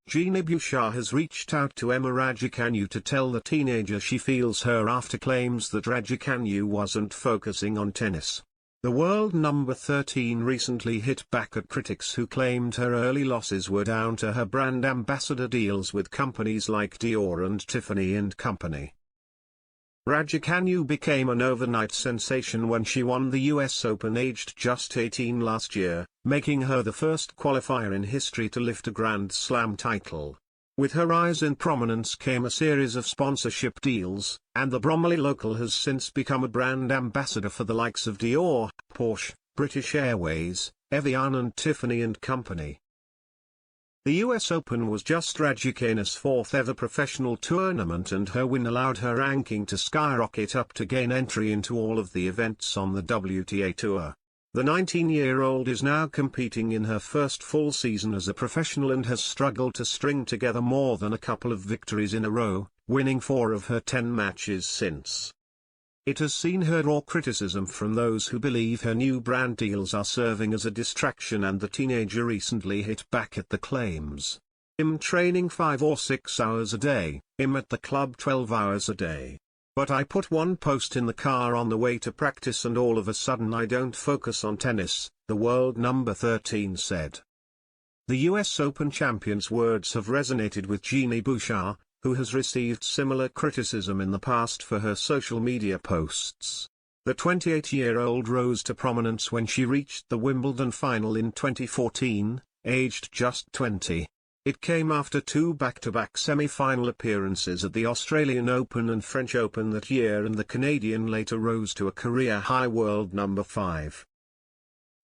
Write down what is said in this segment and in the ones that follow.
Genie Bouchard has reached out to Emma Raducanu to tell the teenager she feels her after claims that Raducanu wasn't focusing on tennis. The world number 13 recently hit back at critics who claimed her early losses were down to her brand ambassador deals with companies like Dior and Tiffany & Company. Raducanu became an overnight sensation when she won the US Open aged just 18 last year, making her the first qualifier in history to lift a Grand Slam title. With her rise in prominence came a series of sponsorship deals, and the Bromley local has since become a brand ambassador for the likes of Dior, Porsche, British Airways, Evian and Tiffany & Company. The US Open was just Raducanu's fourth ever professional tournament, and her win allowed her ranking to skyrocket up to gain entry into all of the events on the WTA Tour. The 19-year-old is now competing in her first full season as a professional and has struggled to string together more than a couple of victories in a row, winning 4 of her 10 matches since. It has seen her draw criticism from those who believe her new brand deals are serving as a distraction, and the teenager recently hit back at the claims. "I'm training 5 or 6 hours a day, I'm at the club 12 hours a day. But I put one post in the car on the way to practice and all of a sudden I don't focus on tennis," the world number 13 said. The US Open champion's words have resonated with Genie Bouchard, who has received similar criticism in the past for her social media posts. The 28-year-old rose to prominence when she reached the Wimbledon final in 2014, aged just 20. It came after 2 back-to-back semi-final appearances at the Australian Open and French Open that year, and the Canadian later rose to a career-high world number 5.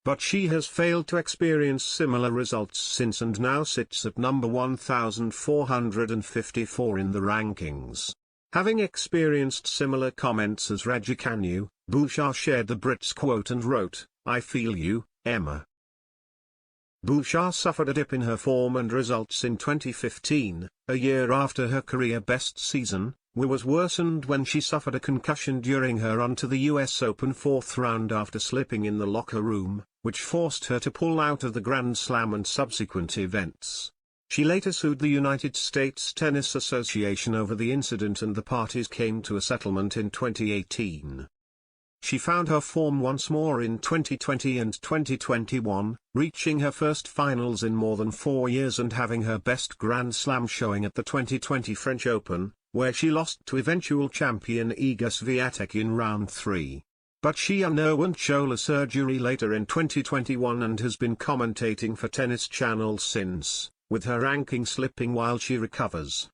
But she has failed to experience similar results since and now sits at number 1454 in the rankings. Having experienced similar comments as Raducanu, Bouchard shared the Brit's quote and wrote, "I feel you, Emma." Bouchard suffered a dip in her form and results in 2015, a year after her career-best season, which was worsened when she suffered a concussion during her run to the US Open 4th round after slipping in the locker room, which forced her to pull out of the Grand Slam and subsequent events. She later sued the United States Tennis Association over the incident, and the parties came to a settlement in 2018. She found her form once more in 2020 and 2021, reaching her first finals in more than 4 years and having her best Grand Slam showing at the 2020 French Open, where she lost to eventual champion Iga Swiatek in round 3. But she underwent shoulder surgery later in 2021 and has been commentating for Tennis Channel since, with her ranking slipping while she recovers.